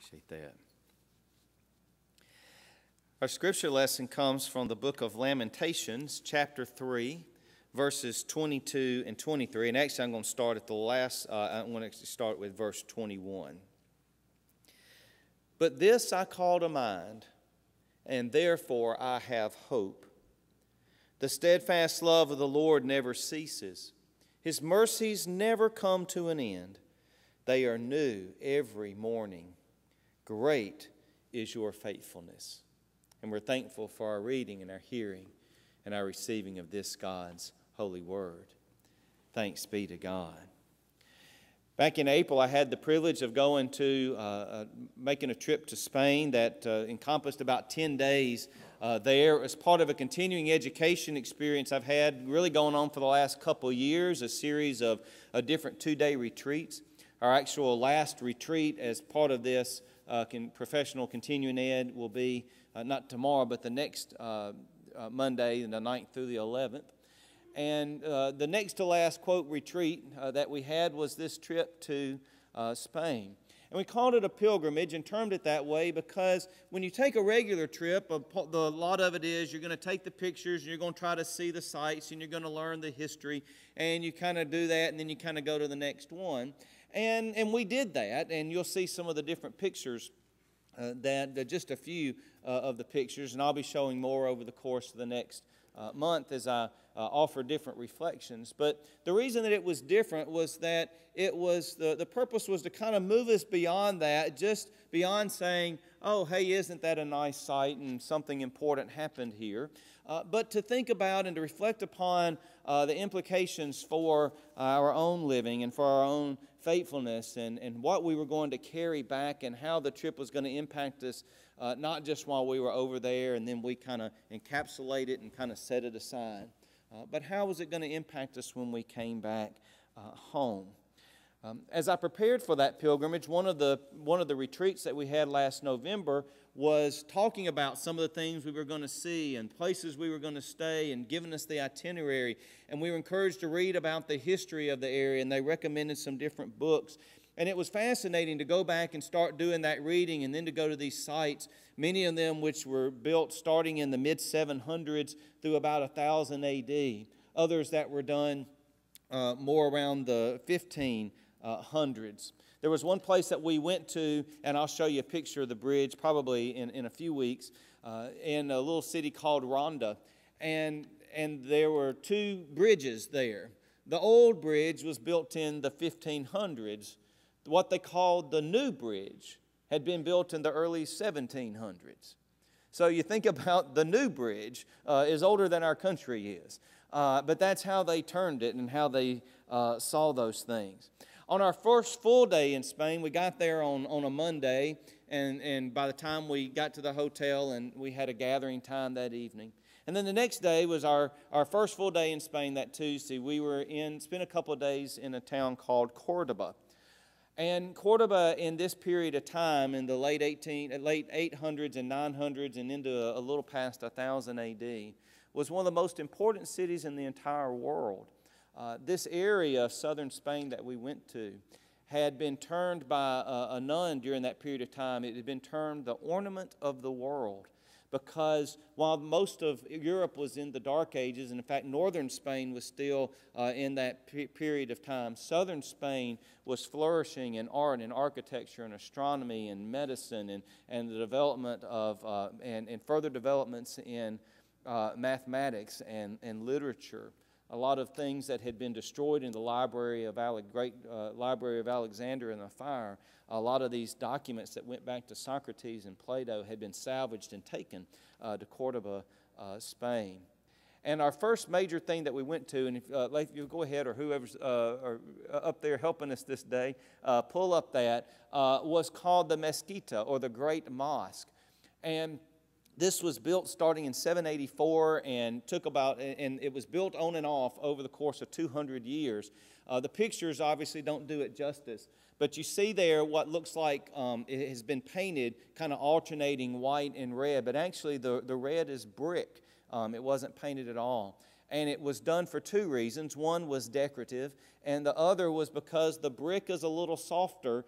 Appreciate that. Our scripture lesson comes from the book of Lamentations, chapter 3, verses 22 and 23. And actually, I'm going to start at the last, I want to start with verse 21. But this I call to mind, and therefore I have hope. The steadfast love of the Lord never ceases. His mercies never come to an end. They are new every morning. Great is your faithfulness. And we're thankful for our reading and our hearing and our receiving of this God's holy word. Thanks be to God. Back in April, I had the privilege of going to, making a trip to Spain that encompassed about 10 days there. As part of a continuing education experience I've had really going on for the last couple of years, a series of different two-day retreats. Our actual last retreat as part of this professional continuing ed will be not tomorrow, but the next Monday, the 9th through the 11th. And the next to last, quote, retreat that we had was this trip to Spain. And we called it a pilgrimage and termed it that way because when you take a regular trip, a lot of it is you're going to take the pictures and you're going to try to see the sights and you're going to learn the history. And you kind of do that and then you kind of go to the next one. And we did that, and you'll see some of the different pictures, just a few of the pictures, and I'll be showing more over the course of the next month as I offer different reflections. But the reason that it was different was that it was the purpose was to kind of move us beyond that, just beyond saying, oh, hey, isn't that a nice sight and something important happened here, but to think about and to reflect upon the implications for our own living and for our own faithfulness and what we were going to carry back and how the trip was going to impact us, not just while we were over there and then we kind of encapsulate it and kind of set it aside, but how was it going to impact us when we came back home. As I prepared for that pilgrimage, one of the retreats that we had last November was talking about some of the things we were going to see and places we were going to stay and giving us the itinerary. And we were encouraged to read about the history of the area, and they recommended some different books. And it was fascinating to go back and start doing that reading and then to go to these sites, many of them which were built starting in the mid-700s through about 1000 A.D., others that were done more around the 1500s. There was one place that we went to, and I'll show you a picture of the bridge probably in a few weeks, in a little city called Ronda. And there were two bridges there. The old bridge was built in the 1500s. What they called the new bridge had been built in the early 1700s. So you think about the new bridge is older than our country is. But that's how they turned it and how they saw those things. On our first full day in Spain, we got there on a Monday, and by the time we got to the hotel, and we had a gathering time that evening. And then the next day was our first full day in Spain that Tuesday. We spent a couple of days in a town called Cordoba. And Cordoba in this period of time, in the late 800s and 900s and into a little past 1000 A.D., was one of the most important cities in the entire world. This area of southern Spain that we went to had been termed by a nun during that period of time. It had been termed the ornament of the world because while most of Europe was in the Dark Ages, and in fact northern Spain was still in that period of time, southern Spain was flourishing in art and architecture and astronomy and medicine and the development of and further developments in mathematics and literature. A lot of things that had been destroyed in the Library of Library of Alexander in the fire, a lot of these documents that went back to Socrates and Plato had been salvaged and taken to Cordoba, Spain. And our first major thing that we went to, and if you go ahead or whoever's up there helping us this day, pull up that, was called the Mezquita or the Great Mosque. And this was built starting in 784 and it was built on and off over the course of 200 years. The pictures obviously don't do it justice, but you see there what looks like it has been painted kind of alternating white and red, but actually the red is brick. It wasn't painted at all. And it was done for two reasons. One was decorative, and the other was because the brick is a little softer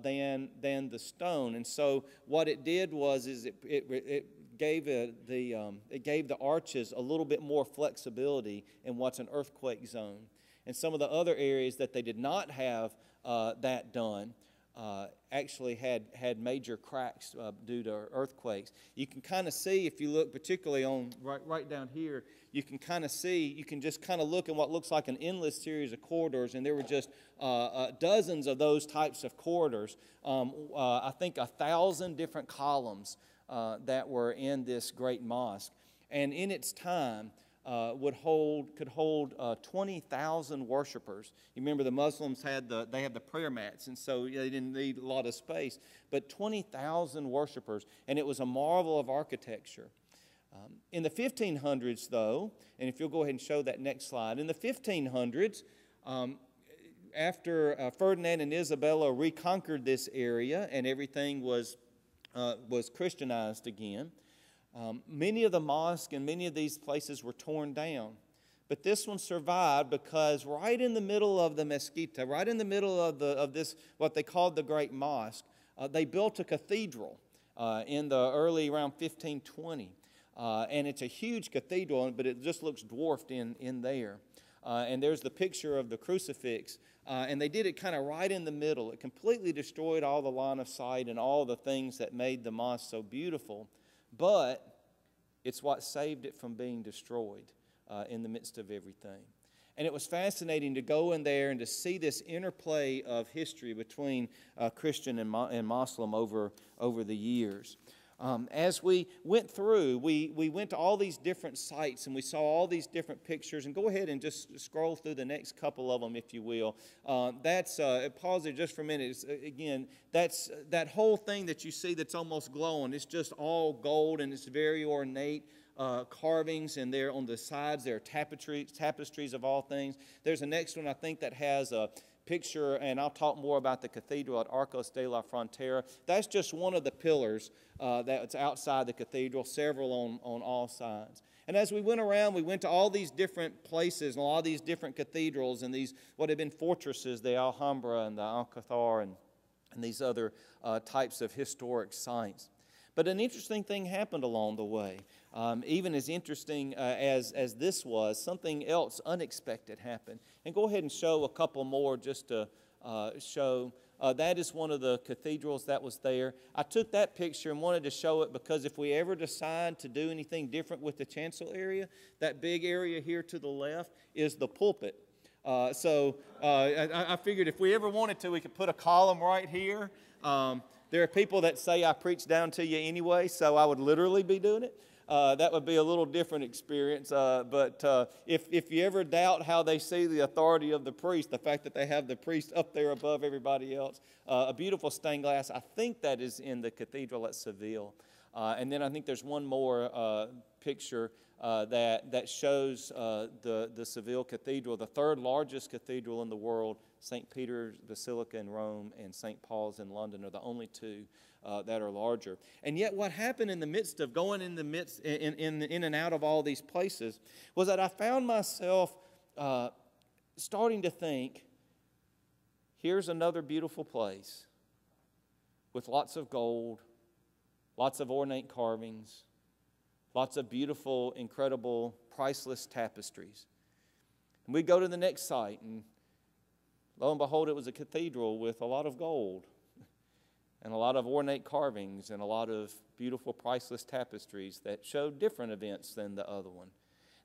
than the stone. And so what it did was it gave the arches a little bit more flexibility in what's an earthquake zone. And some of the other areas that they did not have that done actually had major cracks due to earthquakes. You can kind of see, if you look particularly on right down here, you can kind of see, you can just kind of look at what looks like an endless series of corridors, and there were just dozens of those types of corridors. I think 1,000 different columns that were in this great mosque. And in its time, could hold 20,000 worshipers. You remember the Muslims had the prayer mats, and so they didn't need a lot of space. But 20,000 worshipers, and it was a marvel of architecture. In the 1500s, though, and if you'll go ahead and show that next slide, in the 1500s, after Ferdinand and Isabella reconquered this area and everything was Christianized again, many of the mosques and many of these places were torn down. But this one survived because right in the middle of the mezquita, right in the middle of this, what they called the Great Mosque, they built a cathedral in the early around 1520. And it's a huge cathedral, but it just looks dwarfed in there. And there's the picture of the crucifix. And they did it kind of right in the middle. It completely destroyed all the line of sight and all the things that made the mosque so beautiful. But it's what saved it from being destroyed in the midst of everything. And it was fascinating to go in there and to see this interplay of history between Christian and Muslim over the years. As we went through, we went to all these different sites and we saw all these different pictures. And go ahead and just scroll through the next couple of them, if you will. Pause there just for a minute. Again, that's that whole thing that you see that's almost glowing. It's just all gold and it's very ornate carvings. And there on the sides, there are tapestries of all things. There's a next one, I think, that has a picture, and I'll talk more about the cathedral at Arcos de la Frontera. That's just one of the pillars that's outside the cathedral, several on all sides. And as we went around, we went to all these different places and all these different cathedrals and these what had been fortresses, the Alhambra and the Alcazar and these other types of historic sites. But an interesting thing happened along the way. Even as interesting as this was, something else unexpected happened. And go ahead and show a couple more just to show. That is one of the cathedrals that was there. I took that picture and wanted to show it because if we ever decide to do anything different with the chancel area, that big area here to the left is the pulpit. I figured if we ever wanted to, we could put a column right here. There are people that say I preach down to you anyway, so I would literally be doing it. That would be a little different experience. But if you ever doubt how they see the authority of the priest, the fact that they have the priest up there above everybody else, a beautiful stained glass, I think that is in the cathedral at Seville. And then I think there's one more picture that shows the Seville Cathedral, the third largest cathedral in the world. St. Peter's Basilica in Rome and St. Paul's in London are the only two that are larger. And yet what happened in the midst of going in and out of all these places was that I found myself starting to think, here's another beautiful place with lots of gold, lots of ornate carvings, lots of beautiful, incredible, priceless tapestries. And we go to the next site, and lo and behold, it was a cathedral with a lot of gold and a lot of ornate carvings and a lot of beautiful, priceless tapestries that showed different events than the other one.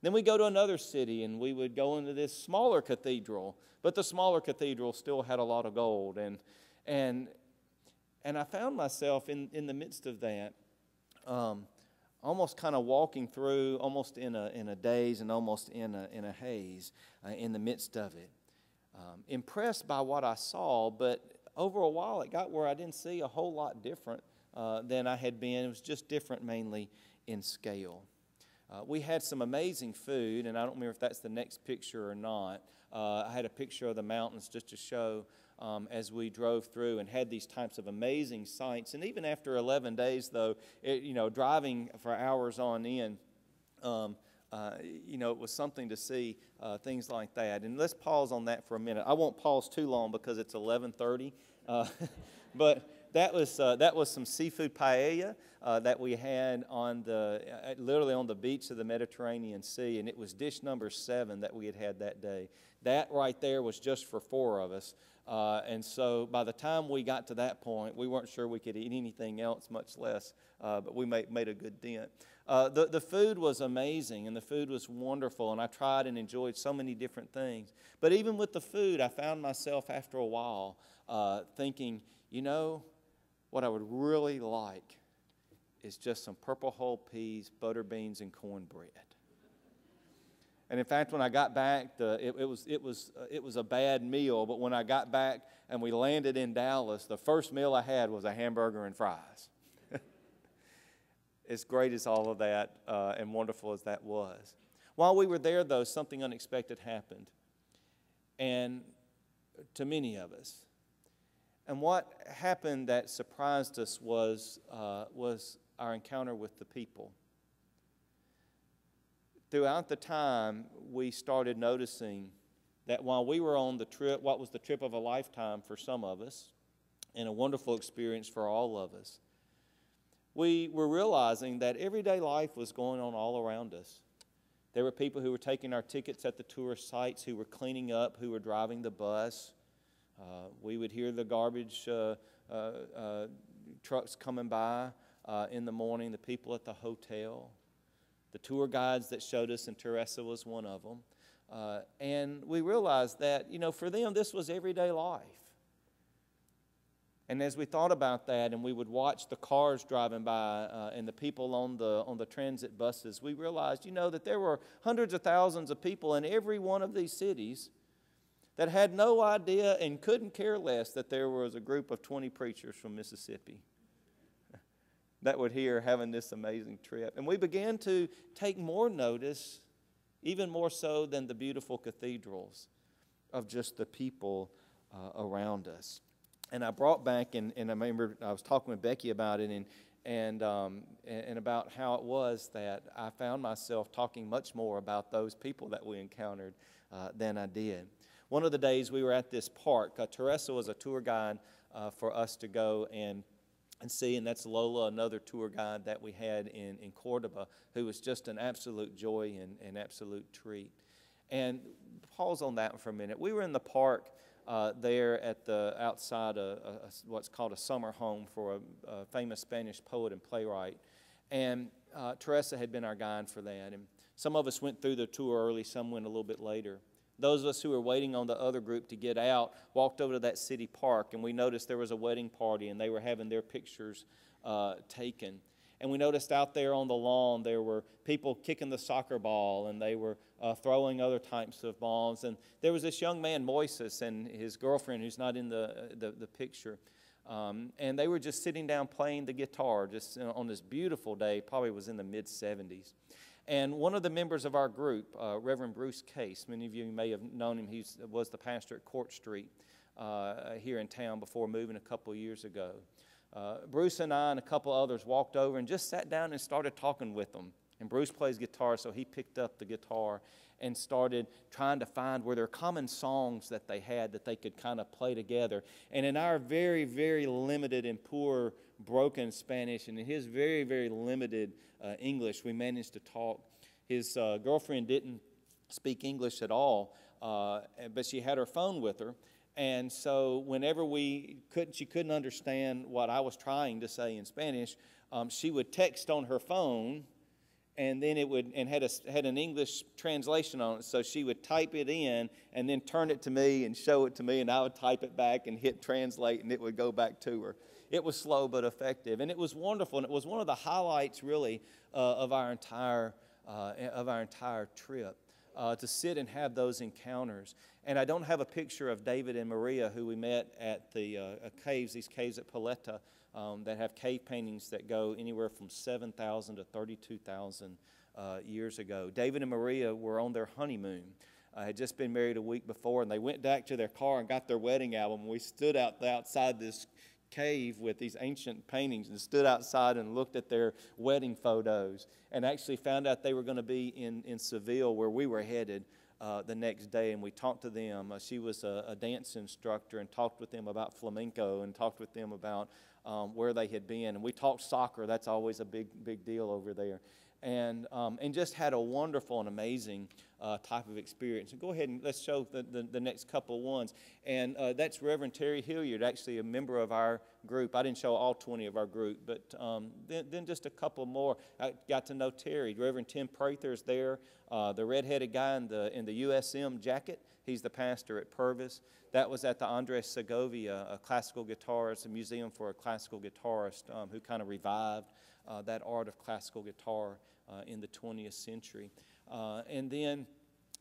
Then we go to another city, and we would go into this smaller cathedral, but the smaller cathedral still had a lot of gold. And I found myself in the midst of that, almost kind of walking through, almost in a daze and almost in a haze in the midst of it. Impressed by what I saw, but over a while it got where I didn't see a whole lot different than I had been. It was just different mainly in scale. We had some amazing food, and I don't remember if that's the next picture or not. I had a picture of the mountains just to show as we drove through and had these types of amazing sights. And even after 11 days, though, driving for hours on end, it was something to see things like that. And let's pause on that for a minute. I won't pause too long because it's 11:30. But that was some seafood paella that we had on literally on the beach of the Mediterranean Sea, and it was dish number 7 that we had that day. That right there was just for 4 of us. And so by the time we got to that point, we weren't sure we could eat anything else, much less, but we made a good dent. The food was amazing, and the food was wonderful, and I tried and enjoyed so many different things. But even with the food, I found myself after a while thinking, what I would really like is just some purple whole peas, butter beans, and cornbread. And in fact, when I got back, it was a bad meal. But when I got back and we landed in Dallas, the first meal I had was a hamburger and fries. As great as all of that and wonderful as that was. While we were there, though, something unexpected happened, and to many of us. And what happened that surprised us was our encounter with the people. Throughout the time, we started noticing that while we were on the trip, what was the trip of a lifetime for some of us, and a wonderful experience for all of us, we were realizing that everyday life was going on all around us. There were people who were taking our tickets at the tourist sites, who were cleaning up, who were driving the bus. We would hear the garbage trucks coming by in the morning, the people at the hotel, the tour guides that showed us, and Teresa was one of them. And we realized that, for them, this was everyday life. And as we thought about that, and we would watch the cars driving by and the people on the transit buses, we realized, that there were hundreds of thousands of people in every one of these cities that had no idea and couldn't care less that there was a group of 20 preachers from Mississippi that were here having this amazing trip. And we began to take more notice, even more so than the beautiful cathedrals, of just the people around us. And I brought back, and I remember I was talking with Becky about it, and about how it was that I found myself talking much more about those people that we encountered than I did. One of the days we were at this park, Teresa was a tour guide for us to go and see, and that's Lola, another tour guide that we had in Cordoba, who was just an absolute joy and an absolute treat. And pause on that for a minute. We were in the park there at the outside of what's called a summer home for a famous Spanish poet and playwright. And Teresa had been our guide for that. And some of us went through the tour early, some went a little bit later. Those of us who were waiting on the other group to get out walked over to that city park, and we noticed there was a wedding party, and they were having their pictures taken. And we noticed out there on the lawn there were people kicking the soccer ball, and they were throwing other types of balls. And there was this young man, Moises, and his girlfriend, who's not in the picture. And they were just sitting down playing the guitar just on this beautiful day, probably was in the mid-70s. And one of the members of our group, Reverend Bruce Case, many of you may have known him. He was the pastor at Court Street here in town before moving a couple years ago. Bruce and I and a couple others walked over and just sat down and started talking with them. And Bruce plays guitar, so he picked up the guitar and started trying to find were there common songs that they had that they could kind of play together. And in our very, very limited and poor, broken Spanish, and in his very, very limited English, we managed to talk. His girlfriend didn't speak English at all, but she had her phone with her. And so whenever she couldn't understand what I was trying to say in Spanish, she would text on her phone, and then had an English translation on it. So she would type it in and then turn it to me and show it to me, and I would type it back and hit translate, and it would go back to her. It was slow but effective, and it was wonderful, and it was one of the highlights really of our entire trip. To sit and have those encounters. And I don't have a picture of David and Maria, who we met at the these caves at Paleta, that have cave paintings that go anywhere from 7,000 to 32,000 years ago. David and Maria were on their honeymoon. Had just been married a week before, and they went back to their car and got their wedding album. We stood outside this cave with these ancient paintings and stood outside and looked at their wedding photos and actually found out they were going to be in Seville, where we were headed the next day. And we talked to them. She was a dance instructor, and talked with them about flamenco and talked with them about where they had been. And we talked soccer. That's always a big deal over there. And just had a wonderful and amazing type of experience. And go ahead and let's show the next couple ones. And that's Reverend Terry Hilliard, actually a member of our group. I didn't show all 20 of our group, but then just a couple more. I got to know Terry. Reverend Tim Prather's there, the redheaded guy in the USM jacket. He's the pastor at Purvis. That was at the Andres Segovia, a classical guitarist, a museum for a classical guitarist who kind of revived that art of classical guitar in the 20th century. And then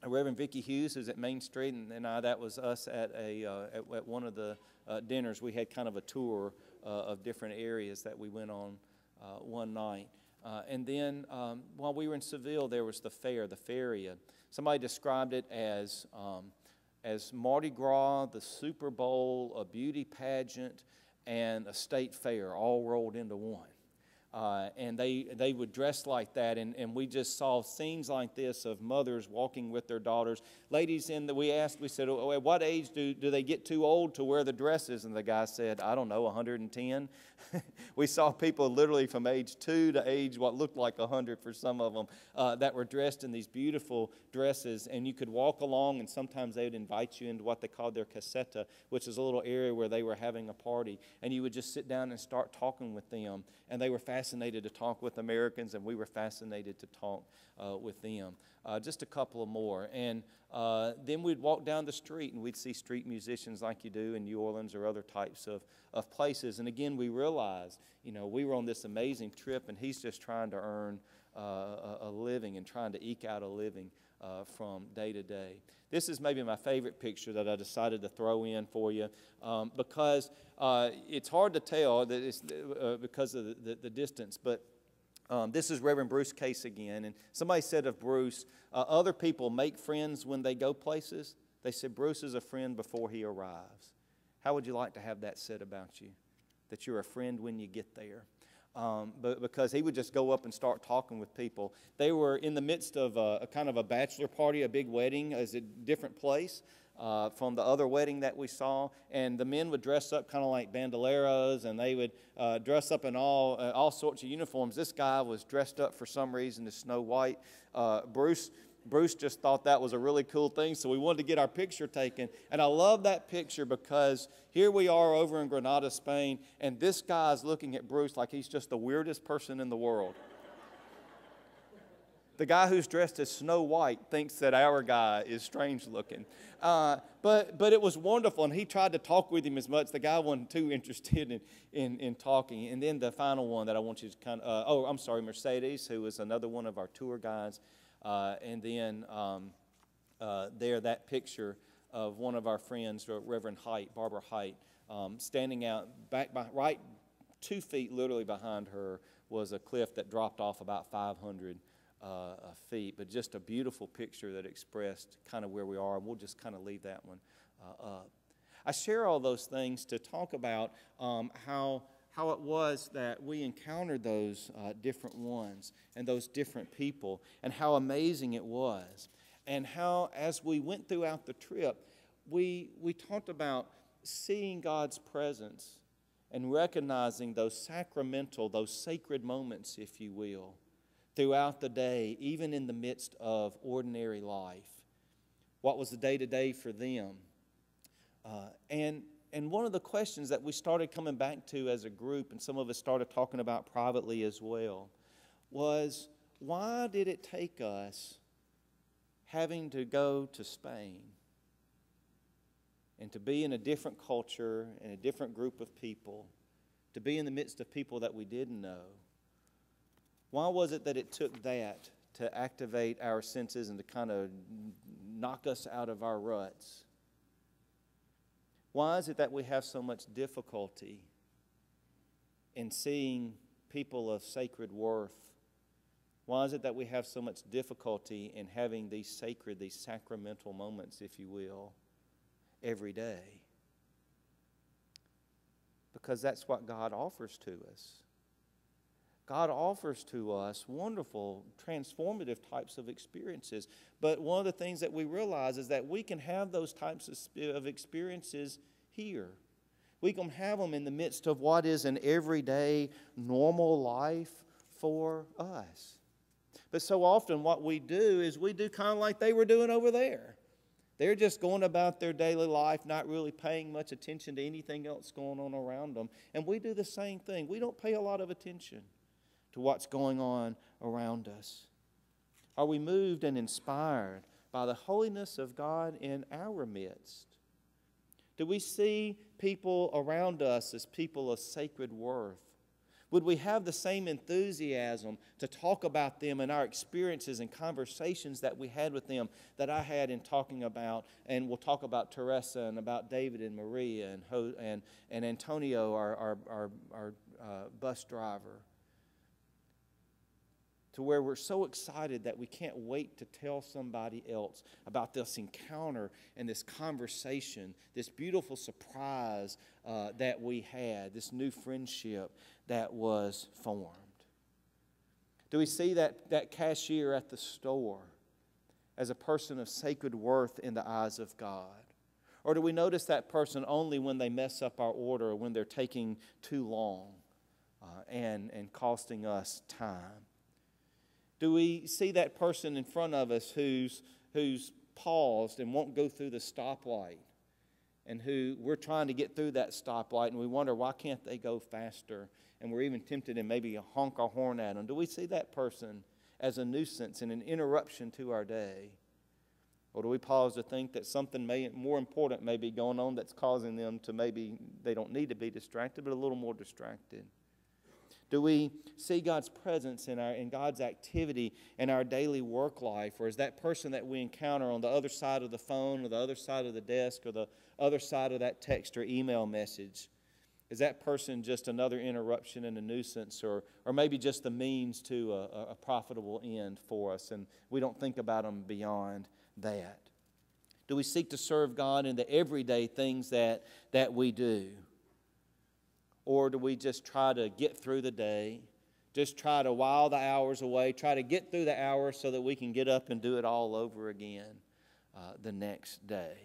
Reverend Vicki Hughes is at Main Street, and that was us at one of the dinners. We had kind of a tour of different areas that we went on one night. And then while we were in Seville, there was the fair, the feria. Somebody described it as Mardi Gras, the Super Bowl, a beauty pageant, and a state fair all rolled into one. And they would dress like that, and we just saw scenes like this of mothers walking with their daughters. Ladies, we said, oh, at what age do they get too old to wear the dresses? And the guy said, I don't know, 110. We saw people literally from age 2 to age what looked like 100 for some of them that were dressed in these beautiful dresses, and you could walk along, and sometimes they would invite you into what they called their caseta, which is a little area where they were having a party, and you would just sit down and start talking with them, and they were fascinated to talk with Americans, and we were fascinated to talk with them. Just a couple of more. And then we'd walk down the street, and we'd see street musicians like you do in New Orleans or other types of places. And again, we realized, we were on this amazing trip, and he's just trying to earn a living and trying to eke out a living from day to day. This is maybe my favorite picture that I decided to throw in for you because it's hard to tell that it's, because of the distance, but this is Reverend Bruce Case again. And somebody said of Bruce, other people make friends when they go places. They said Bruce is a friend before he arrives. How would you like to have that said about you? That you're a friend when you get there. But because he would just go up and start talking with people. They were in the midst of a kind of a bachelor party, a big wedding, as a different place from the other wedding that we saw. And the men would dress up kind of like bandoleros, and they would dress up in all sorts of uniforms. This guy was dressed up for some reason as Snow White. Bruce just thought that was a really cool thing, so we wanted to get our picture taken. And I love that picture because here we are over in Granada, Spain, and this guy is looking at Bruce like he's just the weirdest person in the world. The guy who's dressed as Snow White thinks that our guy is strange looking. But it was wonderful, and he tried to talk with him as much. The guy wasn't too interested in talking. And then the final one that I want you to Mercedes, who was another one of our tour guides. And then that picture of one of our friends, Reverend Height, Barbara Height, standing out right 2 feet literally behind her was a cliff that dropped off about 500 feet. But just a beautiful picture that expressed kind of where we are. And we'll just kind of leave that one up. I share all those things to talk about how it was that we encountered those different ones and those different people, and how amazing it was, and how as we went throughout the trip, we talked about seeing God's presence and recognizing those sacramental, those sacred moments, if you will, throughout the day, even in the midst of ordinary life. What was the day-to-day for them? And one of the questions that we started coming back to as a group, and some of us started talking about privately as well, was why did it take us having to go to Spain and to be in a different culture and a different group of people, to be in the midst of people that we didn't know? Why was it that it took that to activate our senses and to kind of knock us out of our ruts? Why is it that we have so much difficulty in seeing people of sacred worth? Why is it that we have so much difficulty in having these sacred, these sacramental moments, if you will, every day? because that's what God offers to us. God offers to us wonderful, transformative types of experiences. But one of the things that we realize is that we can have those types of experiences here. We can have them in the midst of what is an everyday, normal life for us. But so often what we do is we do kind of like they were doing over there. They're just going about their daily life, not really paying much attention to anything else going on around them. And we do the same thing. We don't pay a lot of attention to what's going on around us. Are we moved and inspired by the holiness of God in our midst? Do we see people around us as people of sacred worth? Would we have the same enthusiasm to talk about them and our experiences and conversations that we had with them that I had in talking about, and we'll talk about Teresa and about David and Maria and Antonio, our bus driver, to where we're so excited that we can't wait to tell somebody else about this encounter and this conversation, this beautiful surprise that we had, this new friendship that was formed? Do we see that cashier at the store as a person of sacred worth in the eyes of God? Or do we notice that person only when they mess up our order or when they're taking too long and costing us time? Do we see that person in front of us who's paused and won't go through the stoplight, and who we're trying to get through that stoplight, and we wonder, why can't they go faster? And we're even tempted to maybe honk our horn at them. Do we see that person as a nuisance and an interruption to our day? Or do we pause to think that something more important may be going on that's causing them to, maybe they don't need to be distracted, but a little more distracted? Do we see God's presence in God's activity in our daily work life? Or is that person that we encounter on the other side of the phone or the other side of the desk or the other side of that text or email message, is that person just another interruption and a nuisance, or maybe just the means to a profitable end for us, and we don't think about them beyond that? Do we seek to serve God in the everyday things that we do? Or do we just try to get through the day, just try to while the hours away, try to get through the hours so that we can get up and do it all over again the next day?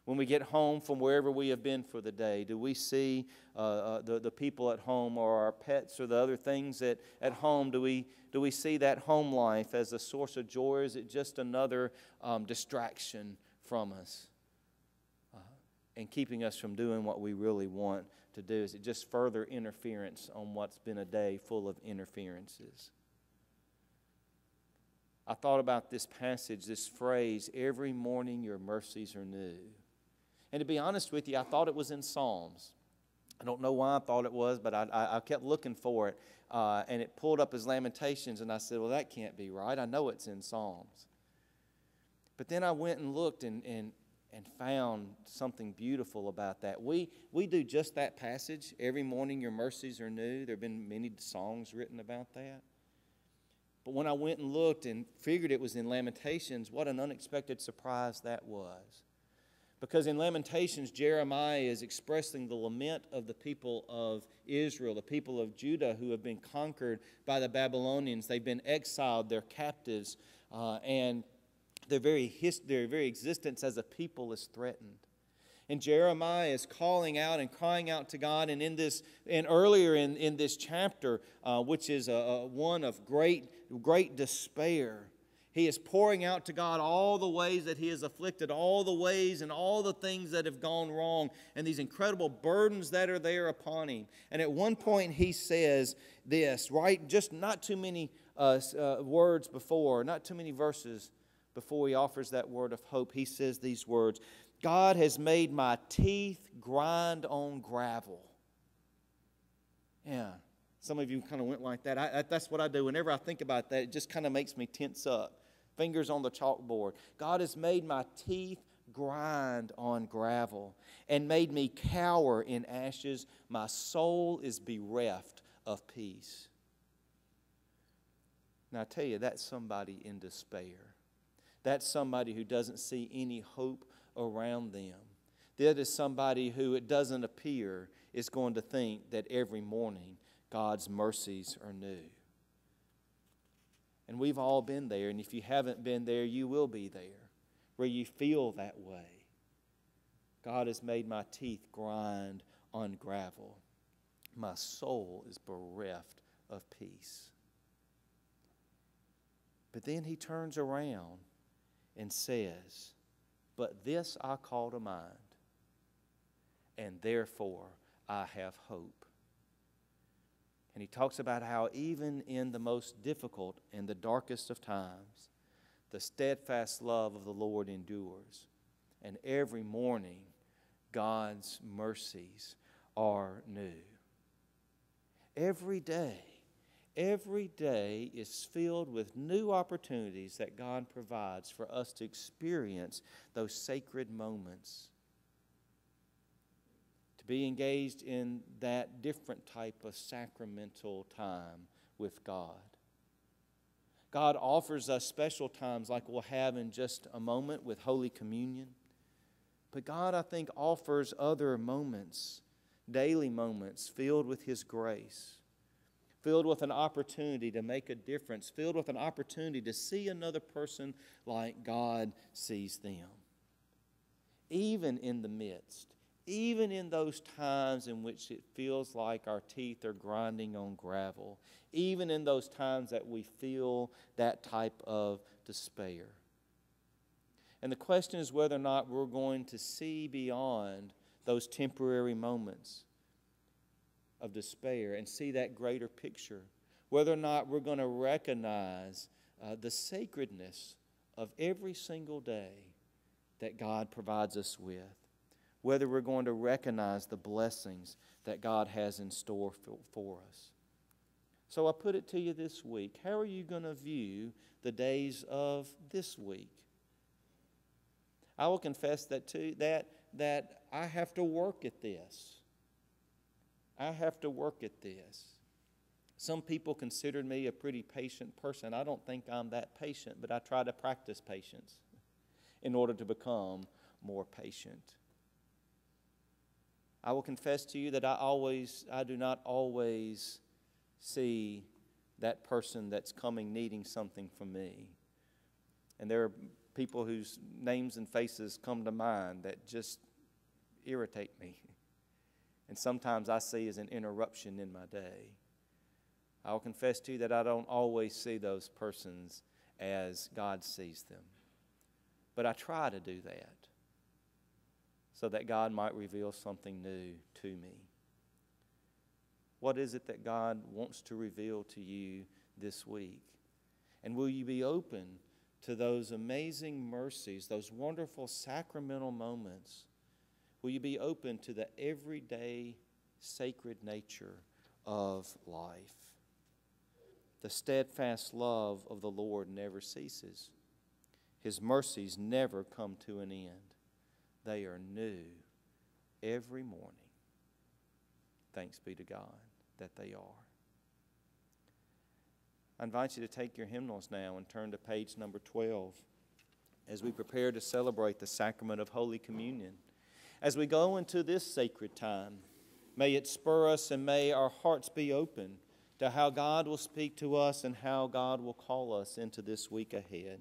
When we get home from wherever we have been for the day, do we see the people at home or our pets or the other things at home? Do we see that home life as a source of joy, or is it just another distraction from us and keeping us from doing what we really want to do? Is it just further interference on what's been a day full of interferences? I thought about this passage, this phrase, every morning your mercies are new. And to be honest with you, I thought it was in Psalms. I don't know why I thought it was, but I kept looking for it, and it pulled up as Lamentations, and I said, well, that can't be right. I know it's in Psalms. But then I went and looked and found something beautiful about that. We do just that passage, every morning your mercies are new. There have been many songs written about that. But when I went and looked and figured it was in Lamentations, what an unexpected surprise that was. Because in Lamentations, Jeremiah is expressing the lament of the people of Israel, the people of Judah who have been conquered by the Babylonians. They've been exiled, they're captives, and their very existence as a people is threatened. And Jeremiah is calling out and crying out to God. And earlier in this chapter, which is one of great despair, he is pouring out to God all the ways that he is afflicted, all the ways and all the things that have gone wrong, and these incredible burdens that are there upon him. And at one point he says this, right? Just not too many words before, not too many verses before he offers that word of hope. He says these words, God has made my teeth grind on gravel. Yeah, some of you kind of went like that. That's what I do. Whenever I think about that, it just kind of makes me tense up. Fingers on the chalkboard. God has made my teeth grind on gravel and made me cower in ashes. My soul is bereft of peace. Now I tell you, that's somebody in despair. That's somebody who doesn't see any hope around them. That is somebody who, it doesn't appear, is going to think that every morning God's mercies are new. And we've all been there, and if you haven't been there, you will be there, where you feel that way. God has made my teeth grind on gravel. My soul is bereft of peace. But then he turns around and says, but this I call to mind, and therefore I have hope. And he talks about how even in the most difficult and the darkest of times, the steadfast love of the Lord endures. And every morning, God's mercies are new. Every day is filled with new opportunities that God provides for us to experience those sacred moments, to be engaged in that different type of sacramental time with God. God offers us special times like we'll have in just a moment with Holy Communion. But God, I think, offers other moments, daily moments, filled with His grace, filled with an opportunity to make a difference, filled with an opportunity to see another person like God sees them. Even in the midst, even in those times in which it feels like our teeth are grinding on gravel, even in those times that we feel that type of despair. And the question is whether or not we're going to see beyond those temporary moments of despair and see that greater picture, whether or not we're going to recognize the sacredness of every single day that God provides us with, whether we're going to recognize the blessings that God has in store for us. So I put it to you this week, how are you going to view the days of this week? I will confess that I have to work at this. I have to work at this. Some people consider me a pretty patient person. I don't think I'm that patient, but I try to practice patience in order to become more patient. I will confess to you that I do not always see that person that's coming needing something from me. And there are people whose names and faces come to mind that just irritate me. And sometimes I see as an interruption in my day. I will confess to you that I don't always see those persons as God sees them. But I try to do that so that God might reveal something new to me. What is it that God wants to reveal to you this week? And will you be open to those amazing mercies, those wonderful sacramental moments? Will you be open to the everyday sacred nature of life? The steadfast love of the Lord never ceases. His mercies never come to an end. They are new every morning. Thanks be to God that they are. I invite you to take your hymnals now and turn to page number 12 as we prepare to celebrate the sacrament of Holy Communion. As we go into this sacred time, may it spur us and may our hearts be open to how God will speak to us and how God will call us into this week ahead.